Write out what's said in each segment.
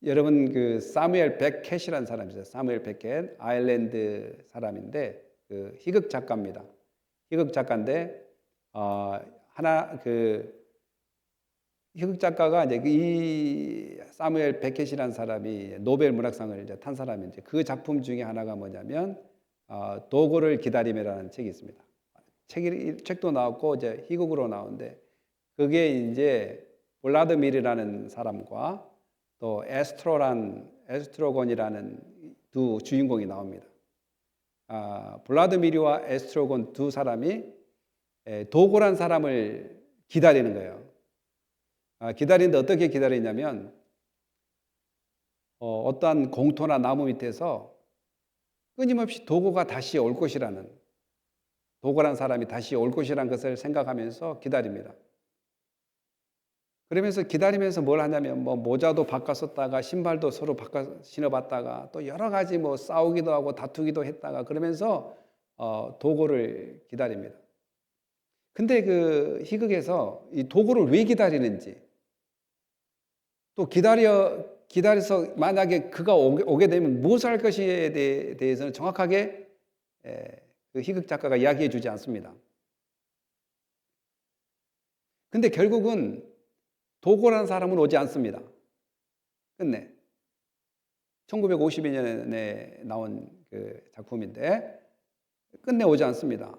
여러분 그 사무엘 베켓이라는 사람이 있어요. 사무엘 베켓, 아일랜드 사람인데 그 희극 작가입니다. 희극 작가인데 하나 그 희극 작가가 이제 이 사무엘 베켓이라는 사람이 노벨 문학상을 이제 탄 사람인데 그 작품 중에 하나가 뭐냐면 도고를 기다림이라는 책이 있습니다. 책도 나왔고 이제 희극으로 나오는데 그게 이제 블라드밀이라는 사람과 또 에스트로곤이라는 두 주인공이 나옵니다. 블라드밀과 에스트로곤 두 사람이 도고란 사람을 기다리는 거예요. 기다리는데 어떻게 기다리냐면 어떠한 공터나 나무 밑에서 끊임없이 도고가 다시 올 것이라는, 도고란 사람이 다시 올 것이라는 것을 생각하면서 기다립니다. 그러면서 기다리면서 뭘 하냐면 뭐 모자도 바꿔 썼다가 신발도 서로 바꿔 신어봤다가 또 여러 가지 뭐 싸우기도 하고 다투기도 했다가 그러면서 도고를 기다립니다. 근데 그 희극에서 이 도고를 왜 기다리는지, 또 기다려서 만약에 그가 오게 되면 무엇을 할 것에 대해서는 정확하게 그 희극 작가가 이야기해 주지 않습니다. 근데 결국은 도고라는 사람은 오지 않습니다. 끝내. 1952년에 나온 그 작품인데 끝내 오지 않습니다.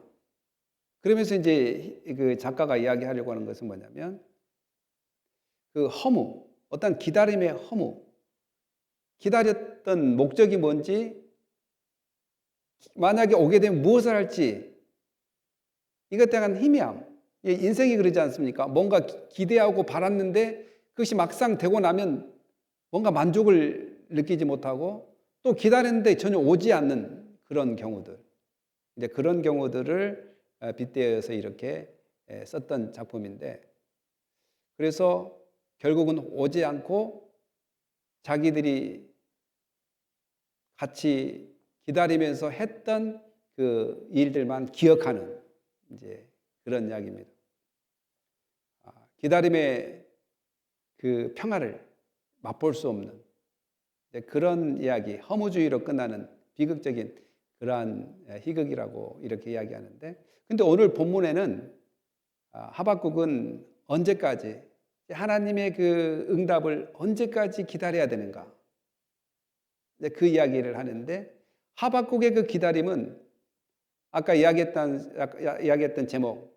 그러면서 이제 그 작가가 이야기하려고 하는 것은 뭐냐면 그 허무, 어떤 기다림의 허무, 기다렸던 목적이 뭔지, 만약에 오게 되면 무엇을 할지, 이것에 대한 희미함, 인생이 그러지 않습니까? 뭔가 기대하고 바랐는데 그것이 막상 되고 나면 뭔가 만족을 느끼지 못하고 또 기다렸는데 전혀 오지 않는 그런 경우들, 이제 그런 경우들을 빗대어서 이렇게 썼던 작품인데, 그래서 결국은 오지 않고 자기들이 같이 기다리면서 했던 그 일들만 기억하는 이제 그런 이야기입니다. 기다림의 그 평화를 맛볼 수 없는 그런 이야기, 허무주의로 끝나는 비극적인 그러한 희극이라고 이렇게 이야기하는데, 근데 오늘 본문에는 하박국은 언제까지, 하나님의 그 응답을 언제까지 기다려야 되는가, 그 이야기를 하는데, 하박국의 그 기다림은 아까 이야기했던 제목,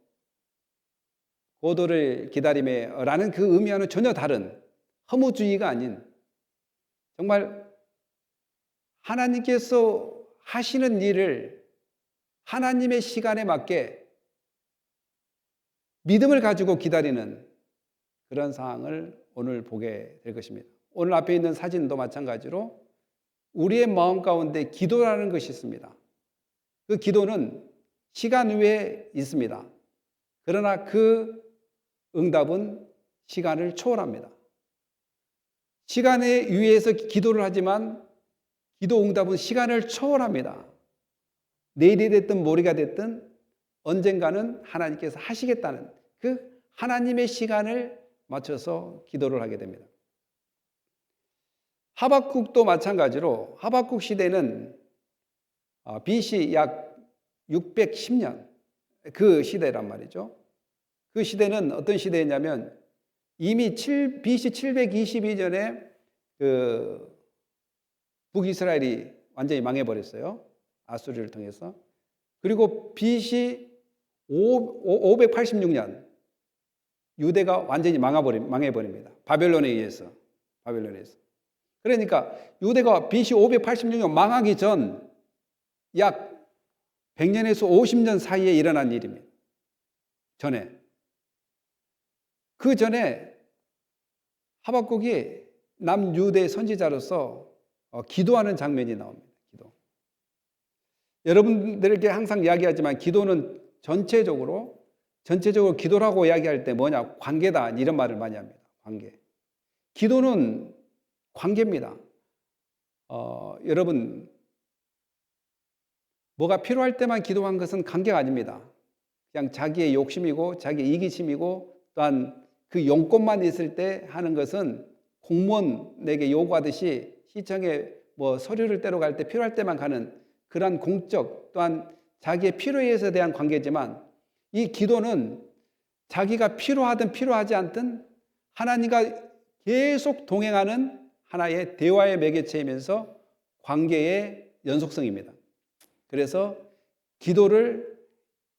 고도를 기다림에라는 그 의미와는 전혀 다른 허무주의가 아닌, 정말 하나님께서 하시는 일을 하나님의 시간에 맞게 믿음을 가지고 기다리는 그런 상황을 오늘 보게 될 것입니다. 오늘 앞에 있는 사진도 마찬가지로 우리의 마음 가운데 기도라는 것이 있습니다. 그 기도는 시간 위에 있습니다. 그러나 그 응답은 시간을 초월합니다. 시간에 위에서 기도를 하지만 기도 응답은 시간을 초월합니다. 내일이 됐든 모레가 됐든 언젠가는 하나님께서 하시겠다는 그 하나님의 시간을 맞춰서 기도를 하게 됩니다. 하박국도 마찬가지로 하박국 시대는 BC 약 610년 그 시대란 말이죠. 그 시대는 어떤 시대였냐면 이미 BC 722년에 그 북이스라엘이 완전히 망해버렸어요. 아수르를 통해서. 그리고 BC 586년 유대가 완전히 망해버립니다. 바벨론에 의해서. 그러니까 유대가 BC 586년 망하기 전 약 100년에서 50년 사이에 일어난 일입니다. 그 전에 하박국이 남유대 선지자로서 기도하는 장면이 나옵니다. 기도. 여러분들에게 항상 이야기하지만 기도는 전체적으로 기도라고 이야기할 때 뭐냐? 관계다, 이런 말을 많이 합니다. 관계. 기도는 관계입니다. 여러분, 뭐가 필요할 때만 기도한 것은 관계가 아닙니다. 그냥 자기의 욕심이고 자기의 이기심이고 또한 그 용건만 있을 때 하는 것은 공무원에게 요구하듯이 시청에 뭐 서류를 떼러 갈 때 필요할 때만 가는 그러한 공적 또한 자기의 필요에 대한 관계지만 이 기도는 자기가 필요하든 필요하지 않든 하나님과 계속 동행하는 하나의 대화의 매개체이면서 관계의 연속성입니다. 그래서 기도를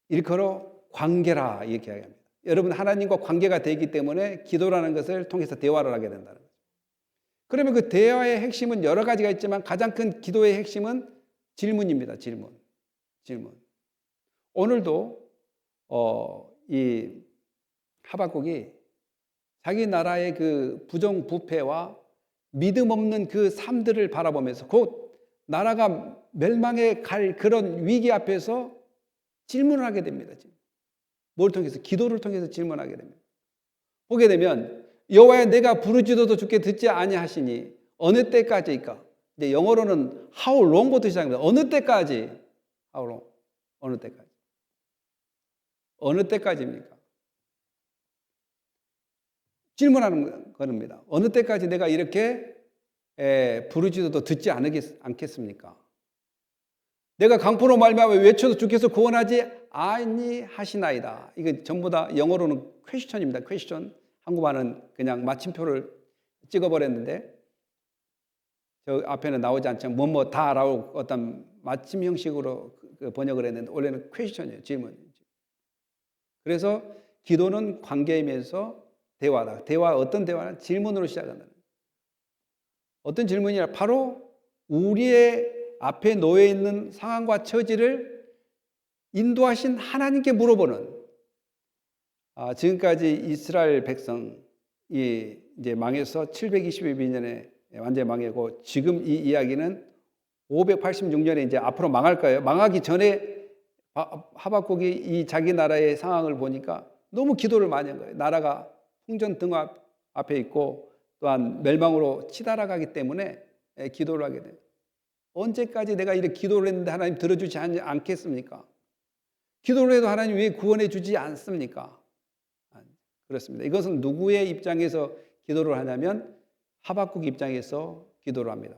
일컬어 관계라 이렇게 이야기합니다. 여러분 하나님과 관계가 되기 때문에 기도라는 것을 통해서 대화를 하게 된다는 거죠. 그러면 그 대화의 핵심은 여러 가지가 있지만 가장 큰 기도의 핵심은 질문입니다. 질문. 오늘도 이 하박국이 자기 나라의 그 부정부패와 믿음 없는 그 삶들을 바라보면서 곧 나라가 멸망에 갈 그런 위기 앞에서 질문을 하게 됩니다. 뭘 통해서? 기도를 통해서 질문하게 됩니다. 보게 되면 여호와여 내가 부르짖어도 주께 듣지 아니하시니 어느 때까지일까? 이제 영어로는 how long부터 시작합니다. 어느 때까지? how long? 어느 때까지? 어느 때까지입니까? 질문하는 겁니다. 어느 때까지 내가 이렇게 부르짖어도 듣지 않겠습니까? 내가 강포로 말미암아 외쳐도 주께서 구원하지 아니하시나이다. 이게 전부 다 영어로는 퀘스천입니다. 퀘스천. 한국말은 그냥 마침표를 찍어버렸는데 저 앞에는 나오지 않지만 뭐뭐 다라고 어떤 마침 형식으로 번역을 했는데 원래는 퀘스천이에요. 질문. 그래서 기도는 관계이면서 대화다. 대화 어떤 대화는 질문으로 시작한다. 어떤 질문이냐? 바로 우리의 앞에 놓여 있는 상황과 처지를 인도하신 하나님께 물어보는. 지금까지 이스라엘 백성이 이제 망해서 722년에 완전히 망하고 지금 이 이야기는 586년에 이제 앞으로 망할 거예요. 망하기 전에 하박국이 이 자기 나라의 상황을 보니까 너무 기도를 많이 한 거예요. 나라가 풍전등화 앞에 있고 또한 멸망으로 치달아가기 때문에 기도를 하게 돼요. 언제까지 내가 이렇게 기도를 했는데 하나님 들어주지 않겠습니까? 기도를 해도 하나님 왜 구원해 주지 않습니까? 그렇습니다. 이것은 누구의 입장에서 기도를 하냐면 하박국 입장에서 기도를 합니다.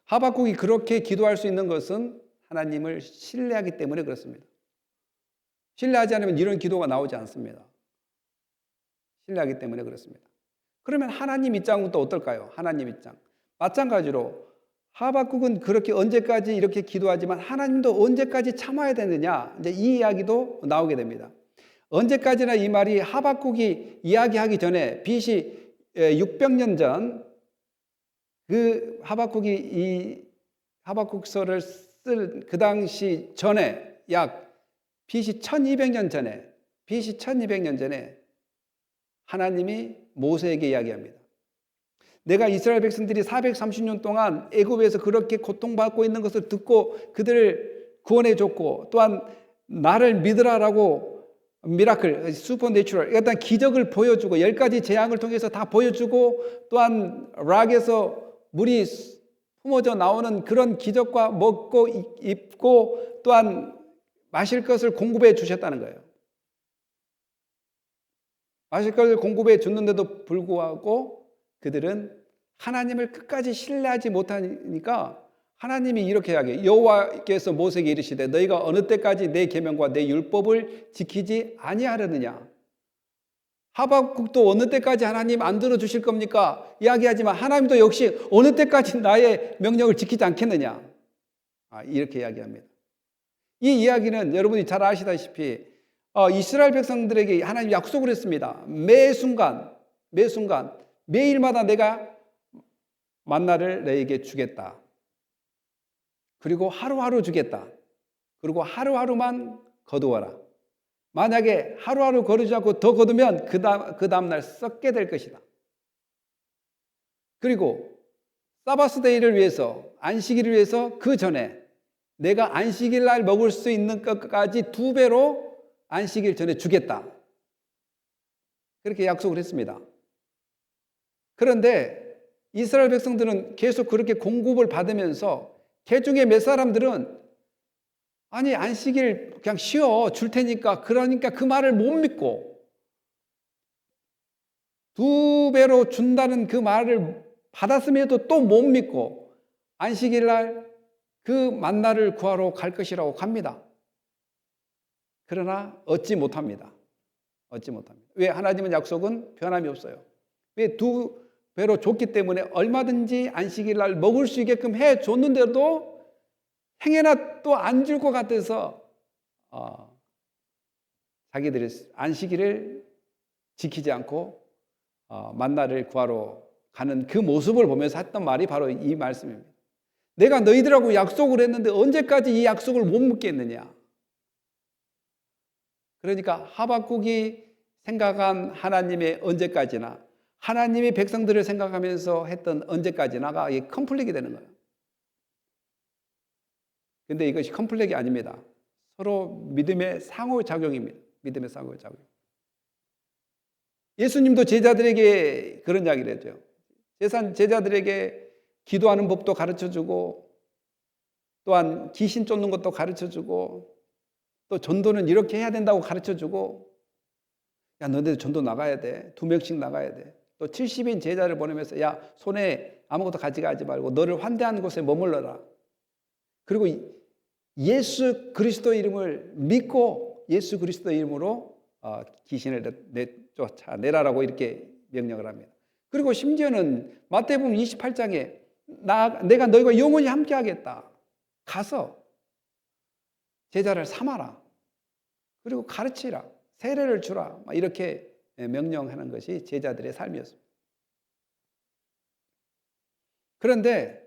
하박국이 그렇게 기도할 수 있는 것은 하나님을 신뢰하기 때문에 그렇습니다. 신뢰하지 않으면 이런 기도가 나오지 않습니다. 신뢰하기 때문에 그렇습니다. 그러면 하나님 입장은 또 어떨까요? 하나님 입장. 마찬가지로 하박국은 그렇게 언제까지 이렇게 기도하지만 하나님도 언제까지 참아야 되느냐? 이제 이 이야기도 나오게 됩니다. 언제까지나 이 말이 하박국이 이야기하기 전에 BC 600년 전 그 하박국이 이 하박국서를 쓸 그 당시 전에 약 BC 1200년 전에 하나님이 모세에게 이야기합니다. 내가 이스라엘 백성들이 430년 동안 애굽에서 그렇게 고통받고 있는 것을 듣고 그들을 구원해 줬고 또한 나를 믿으라라고 미라클, 슈퍼내추럴 어떤 기적을 보여주고 10가지 재앙을 통해서 다 보여주고 또한 락에서 물이 품어져 나오는 그런 기적과 먹고 입고 또한 마실 것을 공급해 주셨다는 거예요. 마실 것을 공급해 줬는데도 불구하고 그들은 하나님을 끝까지 신뢰하지 못하니까 하나님이 이렇게 이야기해요. 여호와께서 모세에게 이르시되 너희가 어느 때까지 내 계명과 내 율법을 지키지 아니하려느냐. 하박국도 어느 때까지 하나님 안 들어주실 겁니까? 이야기하지만 하나님도 역시 어느 때까지 나의 명령을 지키지 않겠느냐. 이렇게 이야기합니다. 이 이야기는 여러분이 잘 아시다시피 이스라엘 백성들에게 하나님 약속을 했습니다. 매 순간 매일마다 내가 만나를 너에게 주겠다. 그리고 하루하루 주겠다. 그리고 하루하루만 거두어라. 만약에 하루하루 거두지 않고 더 거두면 그 다음날 썩게 될 것이다. 그리고 사바스데이를 위해서 안식일을 위해서 그 전에 내가 안식일 날 먹을 수 있는 것까지 2배로 안식일 전에 주겠다. 그렇게 약속을 했습니다. 그런데 이스라엘 백성들은 계속 그렇게 공급을 받으면서 개중에 몇 사람들은 아니 안식일 그냥 쉬어 줄 테니까 그러니까 그 말을 못 믿고 2배로 준다는 그 말을 받았음에도 또 못 믿고 안식일 날 그 만나를 구하러 갈 것이라고 갑니다. 그러나 얻지 못합니다. 얻지 못합니다. 왜? 하나님은 약속은 변함이 없어요. 왜? 2배로 줬기 때문에 얼마든지 안식일 날 먹을 수 있게끔 해줬는데도 행여나 또 안 줄 것 같아서 자기들이 안식일을 지키지 않고 만나를 구하러 가는 그 모습을 보면서 했던 말이 바로 이 말씀입니다. 내가 너희들하고 약속을 했는데 언제까지 이 약속을 못 묻겠느냐. 그러니까 하박국이 생각한 하나님의 언제까지나, 하나님의 백성들을 생각하면서 했던 언제까지나가 이게 컨플릭이 되는 거예요. 근데 이것이 컨플릭이 아닙니다. 서로 믿음의 상호작용입니다. 믿음의 상호작용. 예수님도 제자들에게 그런 이야기를 했죠. 제자들에게 기도하는 법도 가르쳐주고, 또한 귀신 쫓는 것도 가르쳐주고, 또 전도는 이렇게 해야 된다고 가르쳐주고, 야, 너네들 전도 나가야 돼. 2명씩 나가야 돼. 또 70인 제자를 보내면서, 야, 손에 아무것도 가져가지 말고 너를 환대하는 곳에 머물러라. 그리고 예수 그리스도 이름을 믿고 예수 그리스도 이름으로 귀신을 쫓아내라라고 이렇게 명령을 합니다. 그리고 심지어는 마태복음 28장에 내가 너희가 영원히 함께 하겠다. 가서 제자를 삼아라. 그리고 가르치라. 세례를 주라. 이렇게 명령하는 것이 제자들의 삶이었습니다. 그런데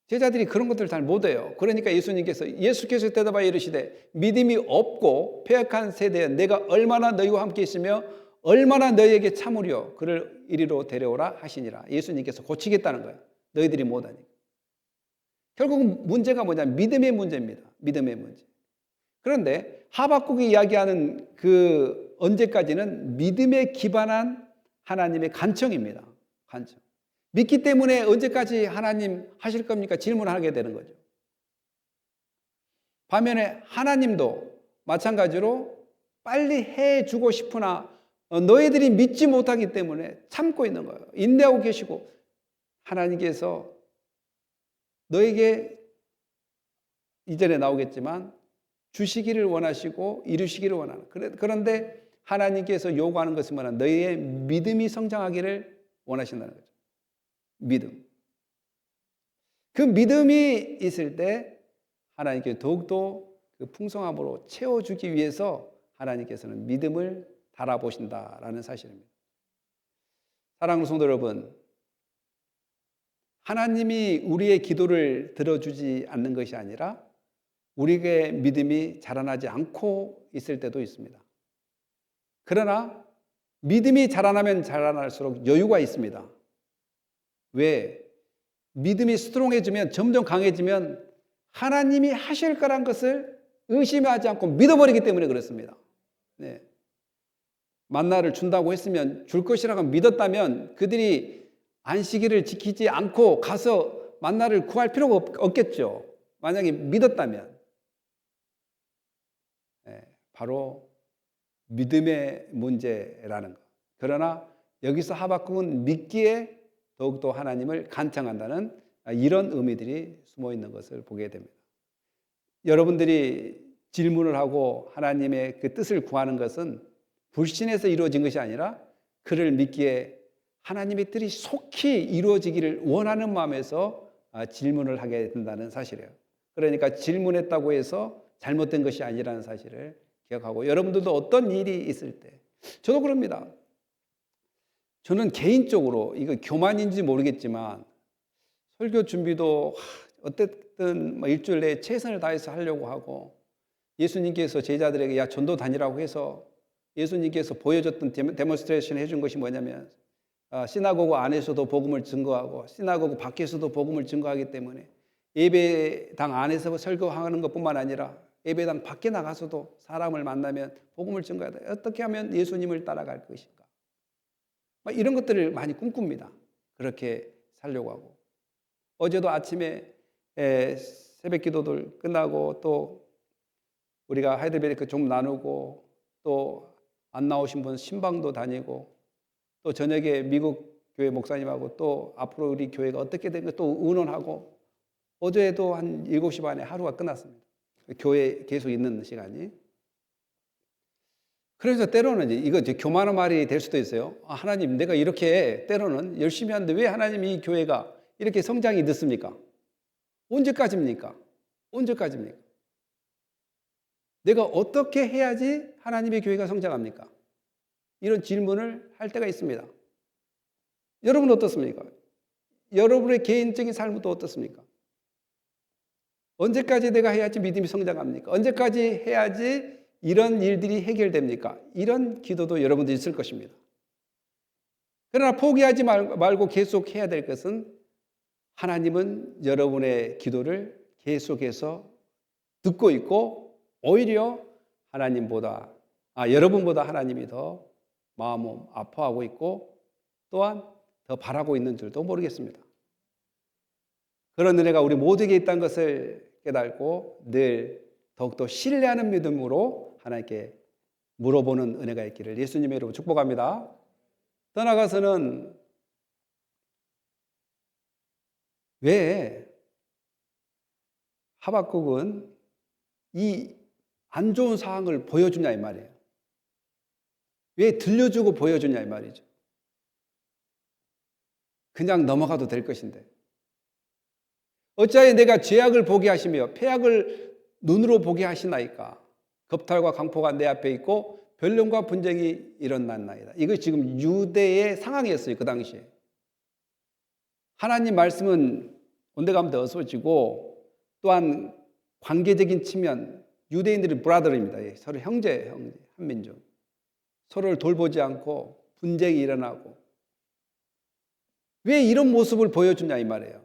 제자들이 그런 것들을 잘 못해요. 그러니까 예수께서 대답하여 이르시되 믿음이 없고 패역한 세대에 내가 얼마나 너희와 함께 있으며 얼마나 너희에게 참으려 그를 이리로 데려오라 하시니라. 예수님께서 고치겠다는 거예요. 너희들이 못하니까. 결국은 문제가 뭐냐면 믿음의 문제입니다. 믿음의 문제. 그런데 하박국이 이야기하는 그 언제까지는 믿음에 기반한 하나님의 간청입니다. 간청. 믿기 때문에 언제까지 하나님 하실 겁니까? 질문하게 되는 거죠. 반면에 하나님도 마찬가지로 빨리 해주고 싶으나 너희들이 믿지 못하기 때문에 참고 있는 거예요. 인내하고 계시고 하나님께서 너에게 이전에 나오겠지만 주시기를 원하시고 이루시기를 원하는, 그런데 하나님께서 요구하는 것은 뭐냐? 너희의 믿음이 성장하기를 원하신다는 거죠. 믿음. 그 믿음이 있을 때 하나님께 더욱더 그 풍성함으로 채워주기 위해서 하나님께서는 믿음을 달아보신다라는 사실입니다. 사랑하는 성도 여러분, 하나님이 우리의 기도를 들어주지 않는 것이 아니라 우리의 믿음이 자라나지 않고 있을 때도 있습니다. 그러나 믿음이 자라나면 자라날수록 여유가 있습니다. 왜? 믿음이 스트롱해지면, 점점 강해지면 하나님이 하실 거란 것을 의심하지 않고 믿어버리기 때문에 그렇습니다. 네. 만나를 준다고 했으면, 줄 것이라고 믿었다면 그들이 안식일을 지키지 않고 가서 만나를 구할 필요가 없겠죠. 만약에 믿었다면. 네. 바로 믿음의 문제라는 것. 그러나 여기서 하박국은 믿기에 더욱더 하나님을 간청한다는 이런 의미들이 숨어 있는 것을 보게 됩니다. 여러분들이 질문을 하고 하나님의 그 뜻을 구하는 것은 불신에서 이루어진 것이 아니라 그를 믿기에 하나님의 뜻이 속히 이루어지기를 원하는 마음에서 질문을 하게 된다는 사실이에요. 그러니까 질문했다고 해서 잘못된 것이 아니라는 사실을 기억하고, 여러분들도 어떤 일이 있을 때, 저도 그럽니다. 저는 개인적으로 이거 교만인지 모르겠지만 설교 준비도 어쨌든 일주일 내에 최선을 다해서 하려고 하고, 예수님께서 제자들에게 야 전도 다니라고 해서 예수님께서 보여줬던 데몬스트레이션 해준 것이 뭐냐면 시나고그 안에서도 복음을 증거하고 시나고그 밖에서도 복음을 증거하기 때문에 예배당 안에서 설교하는 것뿐만 아니라 예배당 밖에 나가서도 사람을 만나면 복음을 증거하다. 어떻게 하면 예수님을 따라갈 것인가? 이런 것들을 많이 꿈꿉니다. 그렇게 살려고 하고. 어제도 아침에 새벽 기도들 끝나고 또 우리가 하이델베르크 좀 나누고 또 안 나오신 분 신방도 다니고 또 저녁에 미국 교회 목사님하고 또 앞으로 우리 교회가 어떻게 된 거 또 의논하고 어제도 한 7시 반에 하루가 끝났습니다. 교회 계속 있는 시간이. 그래서 때로는 이거 이제 교만한 말이 될 수도 있어요. 하나님, 내가 이렇게 때로는 열심히 하는데 왜 하나님 이 교회가 이렇게 성장이 늦습니까? 언제까지입니까? 언제까지입니까? 내가 어떻게 해야지 하나님의 교회가 성장합니까? 이런 질문을 할 때가 있습니다. 여러분 어떻습니까? 여러분의 개인적인 삶은 또 어떻습니까? 언제까지 내가 해야지 믿음이 성장합니까? 언제까지 해야지 이런 일들이 해결됩니까? 이런 기도도 여러분도 있을 것입니다. 그러나 포기하지 말고 계속 해야 될 것은 하나님은 여러분의 기도를 계속해서 듣고 있고 오히려 여러분보다 하나님이 더 마음을 아파하고 있고 또한 더 바라고 있는 줄도 모르겠습니다. 그런 은혜가 우리 모두에게 있다는 것을 깨닫고 늘 더욱더 신뢰하는 믿음으로 하나님께 물어보는 은혜가 있기를 예수님의 이름으로 축복합니다. 떠나가서는 왜 하박국은 이 안 좋은 상황을 보여주냐 이 말이에요. 왜 들려주고 보여주냐 이 말이죠. 그냥 넘어가도 될 것인데 어찌하여 내가 죄악을 보게 하시며 패악을 눈으로 보게 하시나이까. 겁탈과 강포가 내 앞에 있고 변론과 분쟁이 일어났나이다. 이거 지금 유대의 상황이었어요. 그 당시에. 하나님 말씀은 온데간데 어서지고 또한 관계적인 측면 유대인들이 브라더입니다. 서로 형제 한민족. 서로를 돌보지 않고 분쟁이 일어나고 왜 이런 모습을 보여주냐 이 말이에요.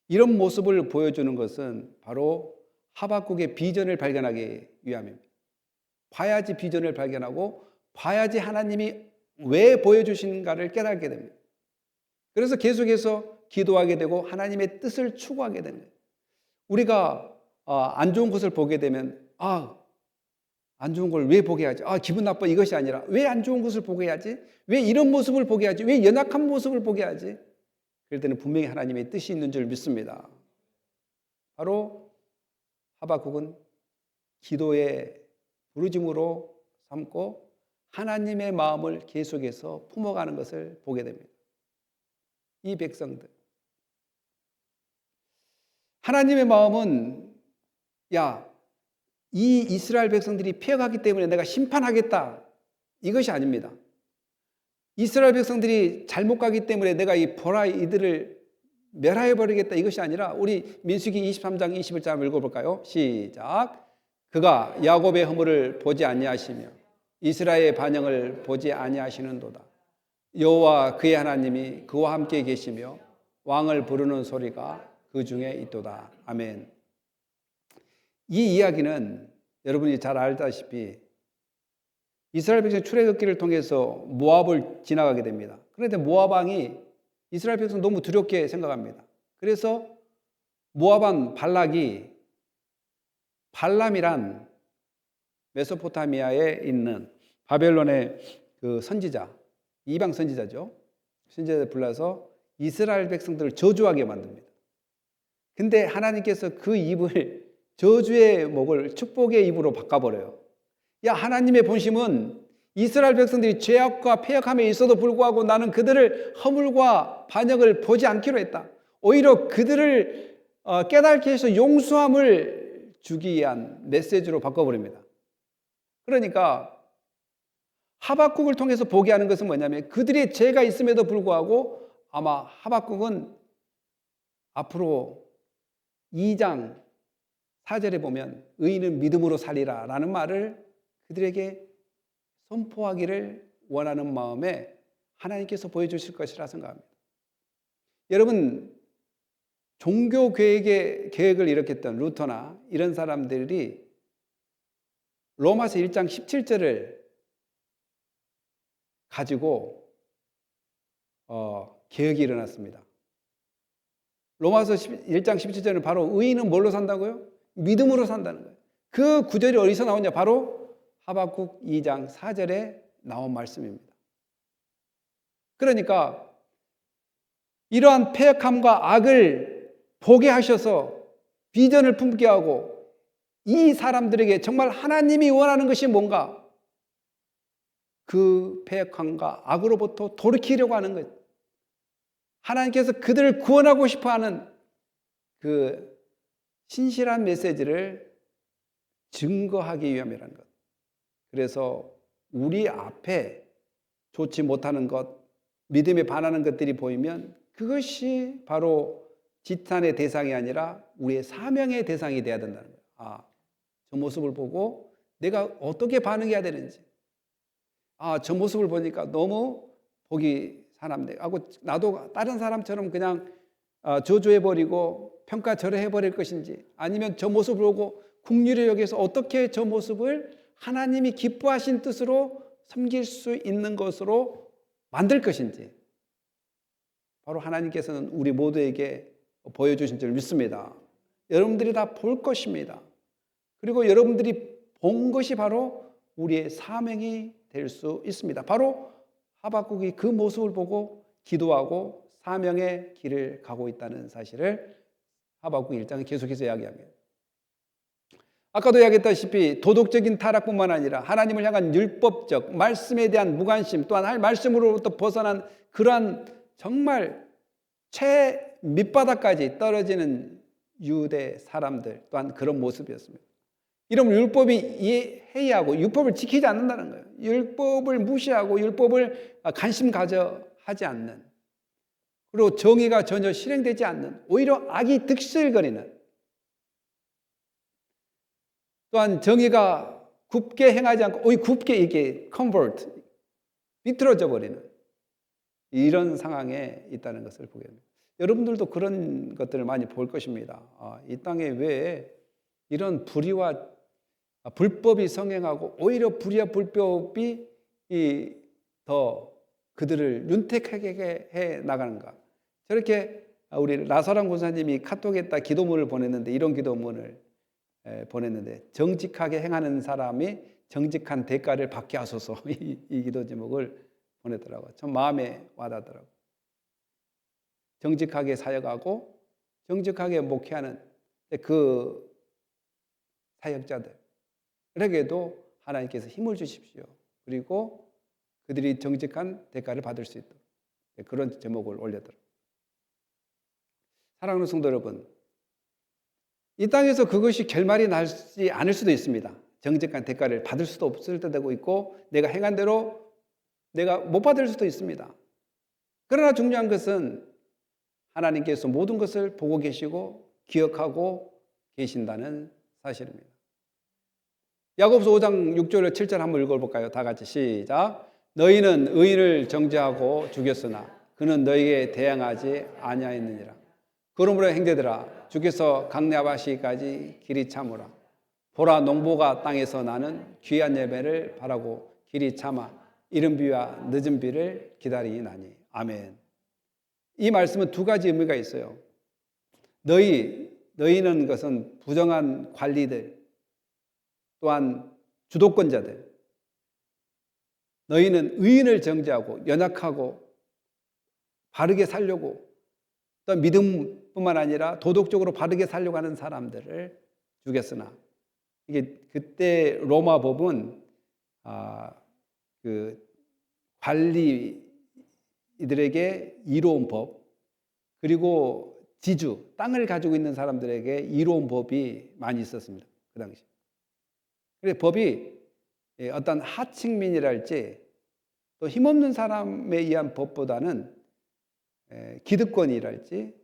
이런 모습을 보여주는 것은 바로 하박국의 비전을 발견하기 위함입니다. 봐야지 비전을 발견하고 봐야지 하나님이 왜 보여주신가를 깨닫게 됩니다. 그래서 계속해서 기도하게 되고 하나님의 뜻을 추구하게 되는 거예요. 우리가 안 좋은 것을 보게 되면 안 좋은 걸 왜 보게 하지? 기분 나빠 이것이 아니라 왜 안 좋은 것을 보게 하지? 왜 이런 모습을 보게 하지? 왜 연약한 모습을 보게 하지? 그럴 때는 분명히 하나님의 뜻이 있는 줄 믿습니다. 바로 하박국은 기도의 부르짐으로 삼고 하나님의 마음을 계속해서 품어가는 것을 보게 됩니다. 이 백성들. 하나님의 마음은 이 이스라엘 백성들이 피해가기 때문에 내가 심판하겠다. 이것이 아닙니다. 이스라엘 백성들이 잘못 가기 때문에 내가 이들을 멸하여버리겠다. 이것이 아니라 우리 민수기 23장 21절 읽어볼까요? 시작. 그가 야곱의 허물을 보지 아니하시며 이스라엘의 반영을 보지 아니하시는도다. 여호와 그의 하나님이 그와 함께 계시며 왕을 부르는 소리가 그 중에 있도다. 아멘. 이 이야기는 여러분이 잘 알다시피 이스라엘 백성 출애굽기를 통해서 모압을 지나가게 됩니다. 그런데 모압 왕이 이스라엘 백성 너무 두렵게 생각합니다. 그래서 모압 왕 발람이란 메소포타미아에 있는 바벨론의 그 선지자, 이방 선지자죠. 선지자를 불러서 이스라엘 백성들을 저주하게 만듭니다. 근데 하나님께서 그 입을 저주의 목을 축복의 입으로 바꿔버려요. 하나님의 본심은 이스라엘 백성들이 죄악과 패역함에 있어도 불구하고 나는 그들을 허물과 반역을 보지 않기로 했다. 오히려 그들을 깨닫게 해서 용서함을 주기 위한 메시지로 바꿔버립니다. 그러니까 하박국을 통해서 보게 하는 것은 뭐냐면 그들의 죄가 있음에도 불구하고 아마 하박국은 앞으로 2장 4절에 보면 의인은 믿음으로 살리라 라는 말을 그들에게 선포하기를 원하는 마음에 하나님께서 보여주실 것이라 생각합니다. 여러분, 종교 계획을 일으켰던 루터나 이런 사람들이 로마서 1장 17절을 가지고 개혁이 일어났습니다. 로마서 1장 17절은 바로 의인은 뭘로 산다고요? 믿음으로 산다는 거예요. 그 구절이 어디서 나오냐? 바로 하박국 2장 4절에 나온 말씀입니다. 그러니까 이러한 패역함과 악을 보게 하셔서 비전을 품게 하고 이 사람들에게 정말 하나님이 원하는 것이 뭔가 그 패역함과 악으로부터 돌이키려고 하는 것, 하나님께서 그들을 구원하고 싶어하는 그 신실한 메시지를 증거하기 위함이라는 것. 그래서 우리 앞에 좋지 못하는 것, 믿음에 반하는 것들이 보이면 그것이 바로 지탄의 대상이 아니라 우리의 사명의 대상이 돼야 된다는 거예요. 아, 저 모습을 보고 내가 어떻게 반응해야 되는지. 아, 저 모습을 보니까 너무 보기 사납네 하고 나도 다른 사람처럼 그냥 저주해버리고 평가절하해버릴 것인지, 아니면 저 모습을 보고 긍휼히 여기서 어떻게 저 모습을 하나님이 기뻐하신 뜻으로 섬길 수 있는 것으로 만들 것인지, 바로 하나님께서는 우리 모두에게 보여주신 줄 믿습니다. 여러분들이 다 볼 것입니다. 그리고 여러분들이 본 것이 바로 우리의 사명이 될 수 있습니다. 바로 하박국이 그 모습을 보고 기도하고 사명의 길을 가고 있다는 사실을 하박국 1장에 계속해서 이야기합니다. 아까도 이야기했다시피 도덕적인 타락뿐만 아니라 하나님을 향한 율법적 말씀에 대한 무관심, 또한 할 말씀으로부터 벗어난 그러한 정말 최 밑바닥까지 떨어지는 유대 사람들 또한 그런 모습이었습니다. 이런 율법이 해이하고 율법을 지키지 않는다는 거예요. 율법을 무시하고 율법을 관심 가져 하지 않는, 그리고 정의가 전혀 실행되지 않는, 오히려 악이 득실거리는, 또한 정의가 굽게 행하지 않고 오히려 굽게 이게 convert, 비틀어져 버리는 이런 상황에 있다는 것을 보게 됩니다. 여러분들도 그런 것들을 많이 볼 것입니다. 이 땅에 왜 이런 불의와 불법이 성행하고 오히려 불의와 불법이 더 그들을 윤택하게 해 나가는가. 저렇게 우리 라사랑 권사님이 카톡에다 기도문을 보냈는데, 이런 기도문을 보냈는데, 정직하게 행하는 사람이 정직한 대가를 받게 하소서, 이 기도 제목을 보냈더라고요. 참 마음에 와닿더라고요. 정직하게 사역하고 정직하게 목회하는 그 사역자들에게도 하나님께서 힘을 주십시오. 그리고 그들이 정직한 대가를 받을 수 있도록, 그런 제목을 올렸더라고요. 사랑하는 성도 여러분, 이 땅에서 그것이 결말이 나지 않을 수도 있습니다. 정직한 대가를 받을 수도 없을 때도 있고, 내가 행한 대로 내가 못 받을 수도 있습니다. 그러나 중요한 것은 하나님께서 모든 것을 보고 계시고 기억하고 계신다는 사실입니다. 야고보서 5장 6절 7절 한번 읽어볼까요? 다 같이 시작. 너희는 의인을 정죄하고 죽였으나 그는 너희에게 대항하지 아니하였느니라. 그러므로 형제들아, 주께서 강야바시까지 길이 참으라. 보라, 농부가 땅에서 나는 귀한 예배를 바라고 길이 참아 이른 비와 늦은 비를 기다리나니. 아멘. 이 말씀은 두 가지 의미가 있어요. 너희는 것은 부정한 관리들, 또한 주도권자들. 너희는 의인을 정죄하고 연약하고 바르게 살려고, 또 믿음뿐만 아니라 도덕적으로 바르게 살려고 하는 사람들을 죽였으나, 이게 그때 로마 법은 그 관리들에게 이로운 법, 그리고 지주, 땅을 가지고 있는 사람들에게 이로운 법이 많이 있었습니다. 그 당시. 그래서 법이 어떤 하층민이랄지 또 힘없는 사람에 의한 법보다는 기득권이랄지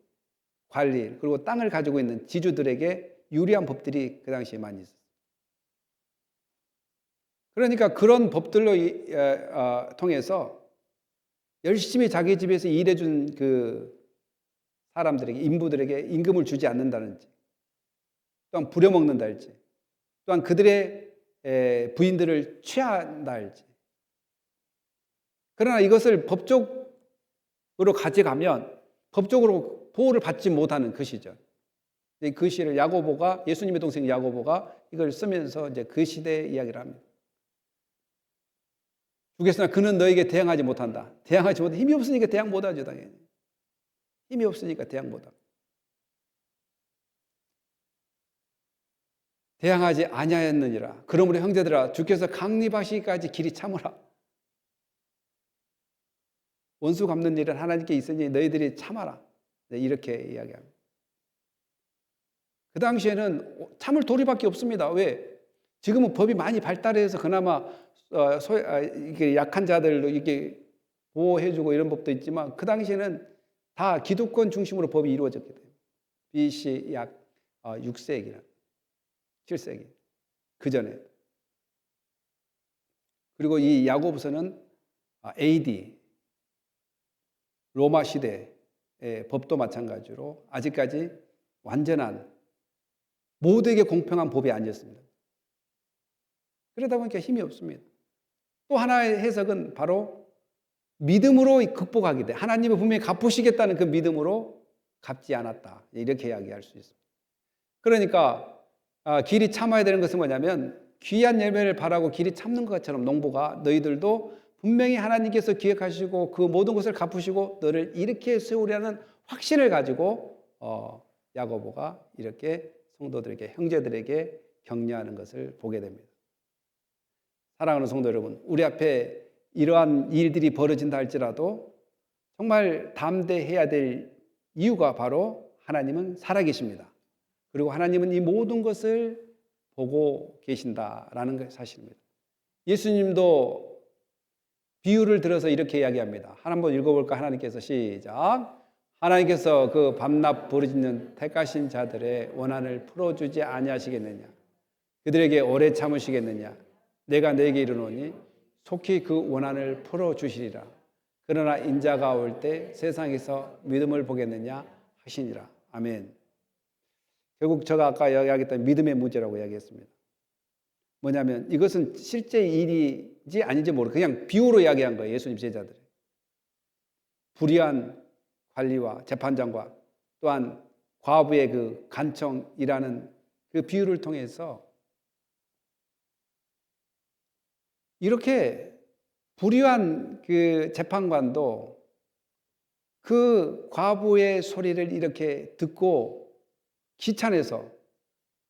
관리, 그리고 땅을 가지고 있는 지주들에게 유리한 법들이 그 당시에 많이 있었어요. 그러니까 그런 법들로 통해서 열심히 자기 집에서 일해준 그 사람들에게, 인부들에게 임금을 주지 않는다든지, 또한 부려먹는다 할지, 또한 그들의 부인들을 취한다 할지. 그러나 이것을 법적으로 가져가면 법적으로 보호를 받지 못하는 그 시절, 그 시를 야고보가, 예수님의 동생 야고보가 이걸 쓰면서 이제 그 시대의 이야기를 합니다. 주께서는 그는 너에게 대항하지 못한다. 대항하지 못해. 힘이 없으니까 대항 못하죠, 당연히. 힘이 없으니까 대항 못하고. 대항하지 아니하였느니라. 그러므로 형제들아, 주께서 강림하시기까지 길이 참으라. 원수 갚는 일은 하나님께 있으니 너희들이 참아라. 네, 이렇게 이야기합니다. 그 당시에는 참을 도리밖에 없습니다. 왜? 지금은 법이 많이 발달해서 그나마 이게 약한 자들도 이렇게 보호해주고 이런 법도 있지만 그 당시에는 다 기득권 중심으로 법이 이루어졌기 때문에 BC 약 6세기나 7세기 그 전에. 그리고 이 야고보서는 AD 로마 시대의 법도 마찬가지로 아직까지 완전한 모두에게 공평한 법이 아니었습니다. 그러다 보니까 힘이 없습니다. 또 하나의 해석은 바로 믿음으로 극복하게 돼. 하나님이 분명히 갚으시겠다는 그 믿음으로 갚지 않았다. 이렇게 이야기할 수 있습니다. 그러니까 길이 참아야 되는 것은 뭐냐면 귀한 열매를 바라고 길이 참는 것처럼 농부가 너희들도 분명히 하나님께서 기획하시고 그 모든 것을 갚으시고 너를 이렇게 세우려는 확신을 가지고 야고보가 이렇게 성도들에게 형제들에게 격려하는 것을 보게 됩니다. 사랑하는 성도 여러분, 우리 앞에 이러한 일들이 벌어진다 할지라도 정말 담대해야 될 이유가 바로 하나님은 살아계십니다. 그리고 하나님은 이 모든 것을 보고 계신다라는 게 사실입니다. 예수님도 비유를 들어서 이렇게 이야기합니다. 한번 읽어볼까? 하나님께서 시작. 하나님께서 그 밤낮 부르짖는 택하신 자들의 원한을 풀어주지 아니하시겠느냐? 그들에게 오래 참으시겠느냐? 내가 너에게 이르노니 속히 그 원한을 풀어주시리라. 그러나 인자가 올 때 세상에서 믿음을 보겠느냐 하시니라. 아멘. 결국 제가 아까 이야기했던 믿음의 문제라고 이야기했습니다. 뭐냐면 이것은 실제 일이지 아닌지 모르고 그냥 비유로 이야기한 거예요. 예수님 제자들이. 불의한 관리와 재판장과 또한 과부의 그 간청이라는 그 비유를 통해서 이렇게 불의한 그 재판관도 그 과부의 소리를 이렇게 듣고 귀찮아서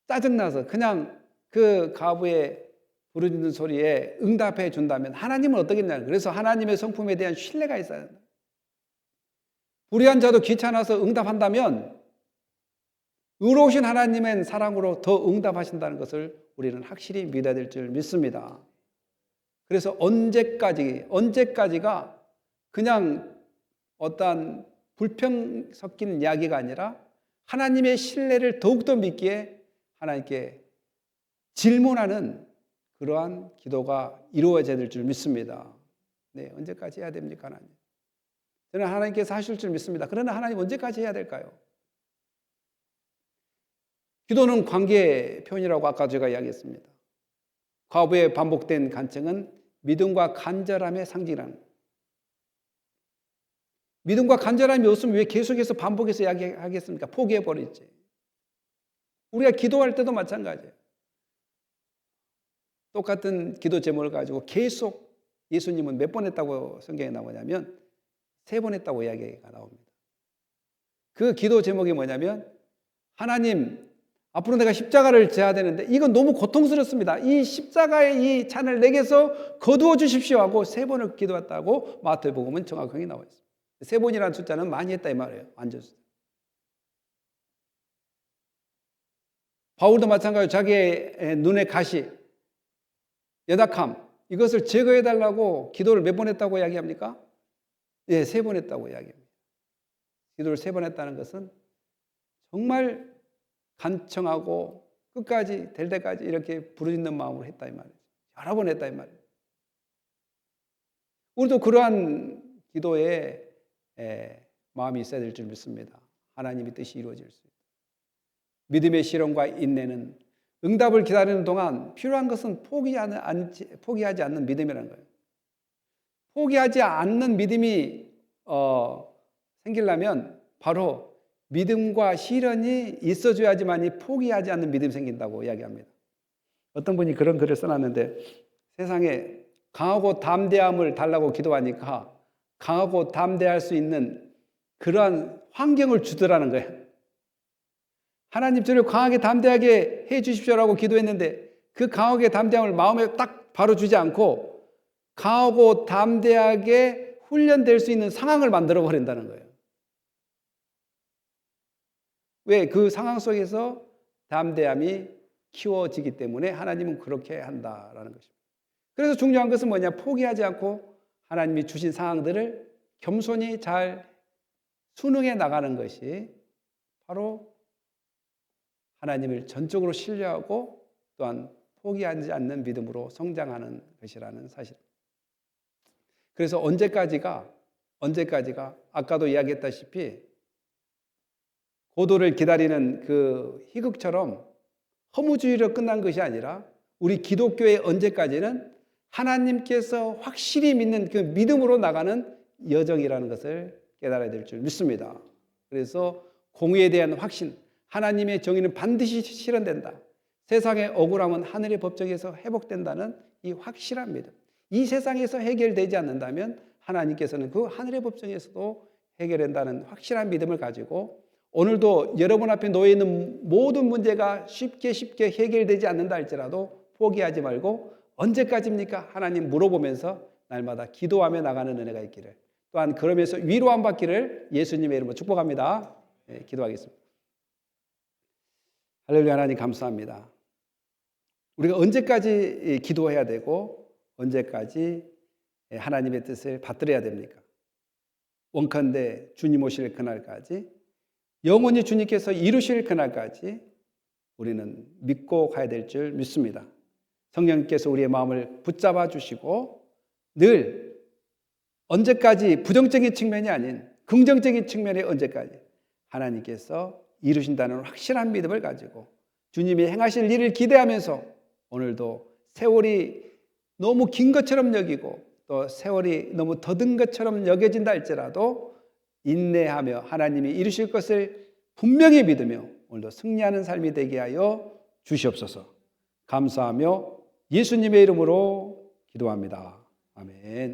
짜증나서 그냥 그 과부의 부르짖는 소리에 응답해 준다면 하나님은 어떻겠냐. 그래서 하나님의 성품에 대한 신뢰가 있어야 한다. 불의한 자도 귀찮아서 응답한다면 의로우신 하나님은 사랑으로 더 응답하신다는 것을 우리는 확실히 믿어야 될 줄 믿습니다. 그래서 언제까지가 그냥 어떠한 불평 섞인 이야기가 아니라 하나님의 신뢰를 더욱더 믿기에 하나님께 질문하는 그러한 기도가 이루어져야 될 줄 믿습니다. 네, 언제까지 해야 됩니까, 하나님? 저는 하나님께서 하실 줄 믿습니다. 그러나 하나님 언제까지 해야 될까요? 기도는 관계 표현이라고 아까 제가 이야기했습니다. 과부의 반복된 간청은 믿음과 간절함의 상징이라는 거예요. 믿음과 간절함이 없으면 왜 계속해서 반복해서 이야기하겠습니까? 포기해버리지. 우리가 기도할 때도 마찬가지예요. 똑같은 기도 제목을 가지고 계속 예수님은 몇 번 했다고 성경에 나오냐면 3번 했다고 이야기가 나옵니다. 그 기도 제목이 뭐냐면 하나님, 앞으로 내가 십자가를 져야 되는데 이건 너무 고통스럽습니다. 이 십자가의 이 잔을 내게서 거두어 주십시오 하고 3번을 기도했다고 마태복음은 정확하게 나와 있습니다. 3번이라는 숫자는 많이 했다 이 말이에요. 완전 숫자. 바울도 마찬가지로 자기의 눈의 가시, 여닥함 이것을 제거해달라고 기도를 몇 번 했다고 이야기합니까? 네, 3번 했다고 이야기합니다. 기도를 3번 했다는 것은 정말 간청하고 끝까지 될 때까지 이렇게 부르짖는 마음으로 했다 이 말이죠. 여러 번 했다 이 말이에요. 우리도 그러한 기도에 마음이 있어야 될 줄 믿습니다. 하나님의 뜻이 이루어질 수 있다. 믿음의 실험과 인내는 응답을 기다리는 동안 필요한 것은 포기하지 않는 믿음이라는 거예요. 포기하지 않는 믿음이 생기려면 바로 믿음과 시련이 있어줘야지만이 포기하지 않는 믿음이 생긴다고 이야기합니다. 어떤 분이 그런 글을 써놨는데 세상에 강하고 담대함을 달라고 기도하니까 강하고 담대할 수 있는 그러한 환경을 주더라는 거예요. 하나님 저를 강하게 담대하게 해 주십시오라고 기도했는데 그 강하게 담대함을 마음에 딱 바로 주지 않고 강하고 담대하게 훈련될 수 있는 상황을 만들어 버린다는 거예요. 왜? 그 상황 속에서 담대함이 키워지기 때문에 하나님은 그렇게 한다라는 것입니다. 그래서 중요한 것은 뭐냐? 포기하지 않고 하나님이 주신 상황들을 겸손히 잘 순응해 나가는 것이 바로 하나님을 전적으로 신뢰하고 또한 포기하지 않는 믿음으로 성장하는 것이라는 사실. 그래서 언제까지가 아까도 이야기했다시피 고도를 기다리는 그 희극처럼 허무주의로 끝난 것이 아니라 우리 기독교의 언제까지는 하나님께서 확실히 믿는 그 믿음으로 나가는 여정이라는 것을 깨달아야 될 줄 믿습니다. 그래서 공의에 대한 확신, 하나님의 정의는 반드시 실현된다. 세상의 억울함은 하늘의 법정에서 회복된다는 이 확실한 믿음. 이 세상에서 해결되지 않는다면 하나님께서는 그 하늘의 법정에서도 해결된다는 확실한 믿음을 가지고 오늘도 여러분 앞에 놓여 있는 모든 문제가 쉽게 해결되지 않는다 할지라도 포기하지 말고 언제까지입니까? 하나님 물어보면서 날마다 기도하며 나가는 은혜가 있기를, 또한 그러면서 위로함 받기를 예수님의 이름으로 축복합니다. 네, 기도하겠습니다. 할렐루야. 하나님 감사합니다. 우리가 언제까지 기도해야 되고 언제까지 하나님의 뜻을 받들어야 됩니까? 원컨대 주님 오실 그날까지, 영원히 주님께서 이루실 그날까지 우리는 믿고 가야 될 줄 믿습니다. 성령님께서 우리의 마음을 붙잡아 주시고 늘 언제까지 부정적인 측면이 아닌 긍정적인 측면의 언제까지 하나님께서 이루신다는 확실한 믿음을 가지고 주님이 행하실 일을 기대하면서 오늘도 세월이 너무 긴 것처럼 여기고 또 세월이 너무 더딘 것처럼 여겨진다 할지라도 인내하며 하나님이 이루실 것을 분명히 믿으며 오늘도 승리하는 삶이 되게 하여 주시옵소서. 감사하며 예수님의 이름으로 기도합니다. 아멘.